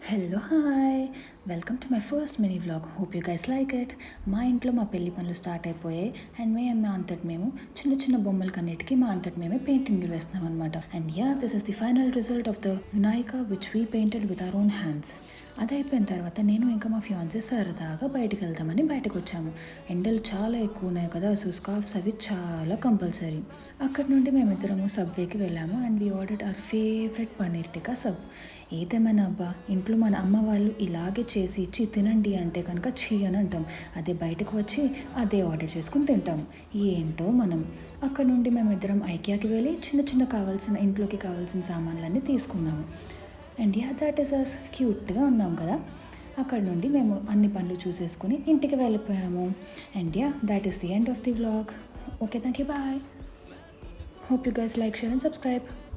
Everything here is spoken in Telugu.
Hello hi welcome to my first mini vlog. Hope you guys like it. మా ఇంట్లో మా పెళ్లి పనులు స్టార్ట్ అయిపోయాయి అండ్ మా అంతటి మేము చిన్న చిన్న బొమ్మలకన్నిటికీ మా అంతటి మేమే పెయింటింగ్లు వేస్తున్నాం అనమాట. And this is the final result of the Vinayaka which we painted with our own hands. అది అయిపోయిన తర్వాత నేను ఇంకా మా ఫియాన్సీ సరదాగా బయటకు వెళ్దామని బయటకు వచ్చాము. ఎండలు చాలా ఎక్కువ ఉన్నాయి కదా, సో స్కార్ఫ్స్ అవి చాలా కంపల్సరీ. అక్కడ నుండి మేమిద్దరము సబ్వేకి వెళ్ళాము and we ordered our favourite paneer tikka sub. ఏదేమైనా అబ్బా, ఇంట్లో మన అమ్మ వాళ్ళు ఇలాగే చేసి ఇచ్చి తినండి అంటే కనుక ఛీ అని అంటాం. అదే బయటకు వచ్చి అదే ఆర్డర్ చేసుకుని తింటాము. ఏంటో మనం. అక్కడ నుండి మేమిద్దరం ఐకియాకి వెళ్ళి చిన్న చిన్న ఇంట్లోకి కావాల్సిన సామాన్లన్నీ తీసుకున్నాము. అండ్ దట్ ఈస్ అస్. క్యూట్గా ఉన్నాం కదా. అక్కడ నుండి మేము అన్ని పనులు చూసేసుకొని ఇంటికి వెళ్ళిపోయాము. And that is the end of the vlog. Okay, thank you, bye. Hope you guys like, share and subscribe.